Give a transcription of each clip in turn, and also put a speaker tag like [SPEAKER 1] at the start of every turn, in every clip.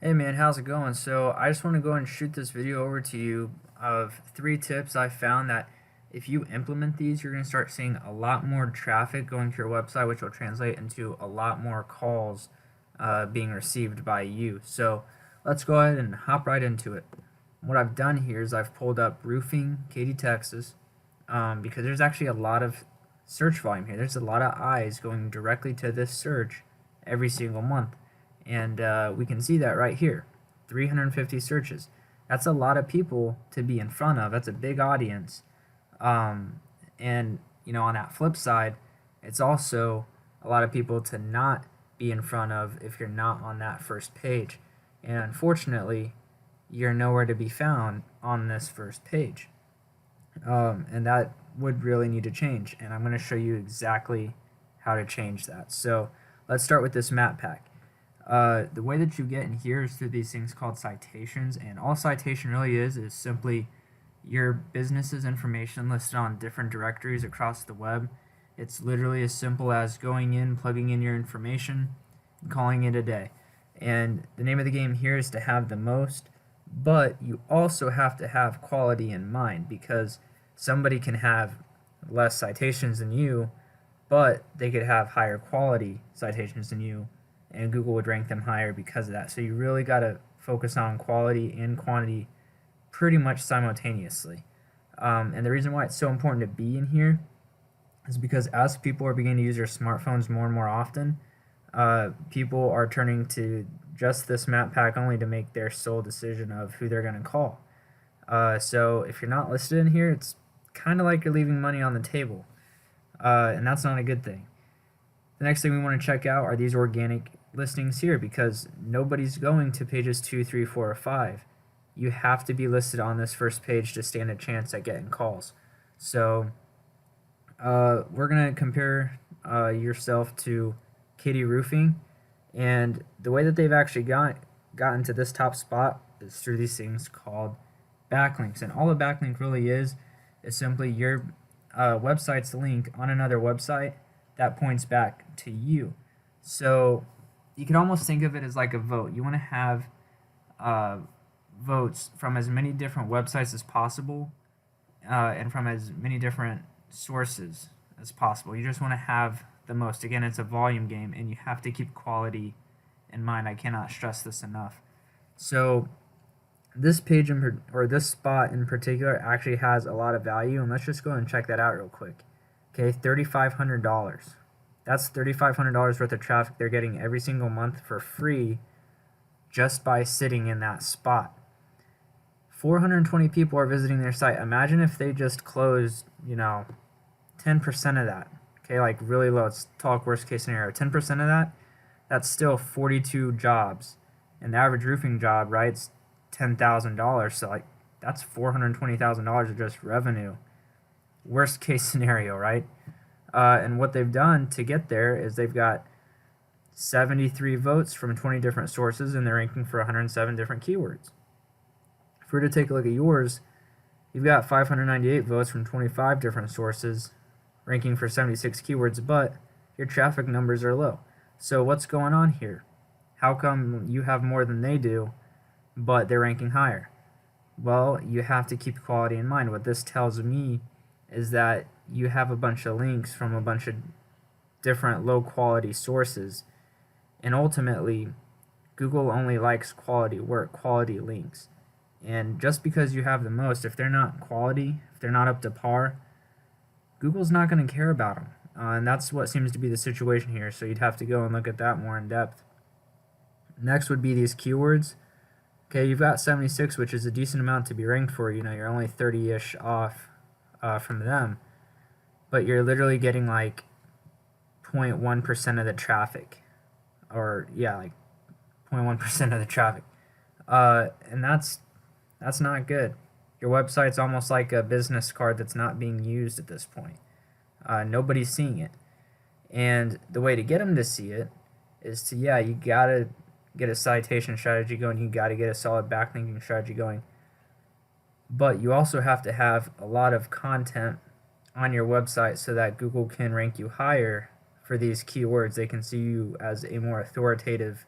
[SPEAKER 1] Hey man, how's it going? So I just want to go and shoot this video over to you of 3 tips I found that if you implement these, you're going to start seeing a lot more traffic going to your website, which will translate into a lot more calls being received by you. So let's go ahead and hop right into it. What I've done here is I've pulled up roofing, Katy, Texas, because there's actually a lot of search volume here. There's a lot of eyes going directly to this search every single month. And we can see that right here, 350 searches. That's a lot of people to be in front of. That's a big audience. And on that flip side, it's also a lot of people to not be in front of if you're not on that first page. And unfortunately, you're nowhere to be found on this first page. And that would really need to change. And I'm going to show you exactly how to change that. So let's start with this map pack. The way that you get in here is through these things called citations, and all citation really is simply your business's information listed on different directories across the web. It's literally as simple as going in, plugging in your information, and calling it a day. And the name of the game here is to have the most, but you also have to have quality in mind, because somebody can have less citations than you, but they could have higher quality citations than you, and Google would rank them higher because of that. So you really got to focus on quality and quantity pretty much simultaneously. And the reason why it's so important to be in here is because as people are beginning to use their smartphones more and more often, people are turning to just this map pack only to make their sole decision of who they're going to call. So if you're not listed in here, it's kind of like you're leaving money on the table, and that's not a good thing. The next thing we want to check out are these organic listings here, because nobody's going to pages 2, 3, 4, or 5. You have to be listed on this first page to stand a chance at getting calls. So we're going to compare yourself to Katy Roofing, and the way that they've actually gotten to this top spot is through these things called backlinks. And all a backlink really is simply your website's link on another website that points back to you. So you can almost think of it as like a vote. You want to have votes from as many different websites as possible, and from as many different sources as possible. You just want to have the most. Again, it's a volume game, and you have to keep quality in mind. I cannot stress this enough. So this page or this spot in particular actually has a lot of value, and let's just go and check that out real quick. Okay, $3,500. That's $3,500 worth of traffic they're getting every single month for free just by sitting in that spot. 420 people are visiting their site. Imagine if they just closed, 10% of that. Okay, like really low. Let's talk worst case scenario. 10% of that, that's still 42 jobs. And the average roofing job, right, it's $10,000. So that's $420,000 of just revenue. Worst case scenario, right? And what they've done to get there is they've got 73 votes from 20 different sources, and they're ranking for 107 different keywords. If we were to take a look at yours, you've got 598 votes from 25 different sources, ranking for 76 keywords, but your traffic numbers are low. So what's going on here? How come you have more than they do, but they're ranking higher? Well, you have to keep quality in mind. What this tells me is that you have a bunch of links from a bunch of different low quality sources, and ultimately Google only likes quality work, quality links. And just because you have the most, if they're not quality, if they're not up to par, Google's not going to care about them. And that's what seems to be the situation here, so you'd have to go and look at that more in depth. Next would be these keywords. Okay, you've got 76, which is a decent amount to be ranked for. You're only 30-ish off from them, but you're literally getting like 0.1% of the traffic, or yeah, like 0.1% of the traffic, and that's not good. Your website's almost like a business card that's not being used at this point. Nobody's seeing it, and the way to get them to see it is to, you gotta get a citation strategy going. You gotta get a solid backlinking strategy going. But you also have to have a lot of content on your website so that Google can rank you higher for these keywords. They can see you as a more authoritative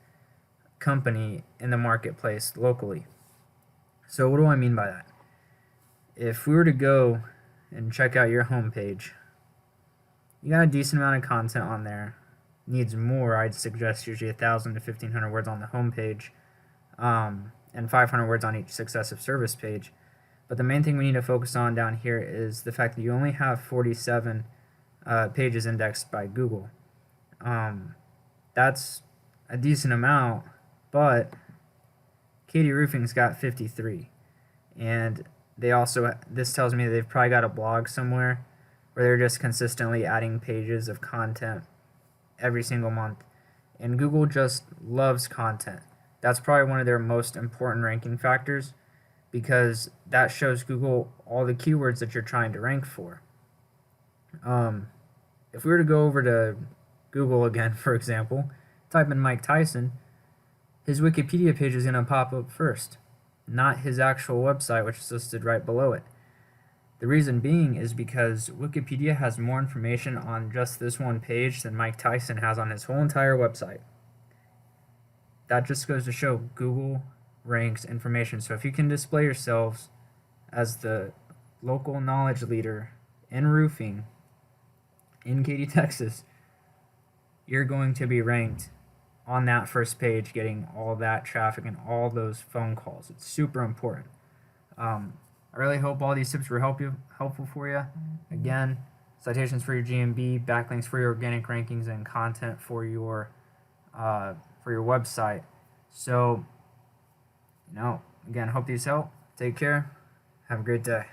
[SPEAKER 1] company in the marketplace locally. So what do I mean by that? If we were to go and check out your homepage, you got a decent amount of content on there. Needs more, I'd suggest usually 1,000 to 1,500 words on the homepage, and 500 words on each successive service page. But the main thing we need to focus on down here is the fact that you only have 47 pages indexed by Google. That's a decent amount, but Katy Roofing's got 53, and this tells me that they've probably got a blog somewhere where they're just consistently adding pages of content every single month, and Google just loves content. That's probably one of their most important ranking factors, because that shows Google all the keywords that you're trying to rank for. If we were to go over to Google again, for example, type in Mike Tyson, his Wikipedia page is going to pop up first, not his actual website, which is listed right below it. The reason being is because Wikipedia has more information on just this one page than Mike Tyson has on his whole entire website. That just goes to show Google ranks information. So if you can display yourselves as the local knowledge leader in roofing in Katy, Texas, you're going to be ranked on that first page, getting all that traffic and all those phone calls. It's super important. I really hope all these tips were helpful for you. Again, citations for your GMB, backlinks for your organic rankings, and content for your website. So, again, hope these help. Take care. Have a great day.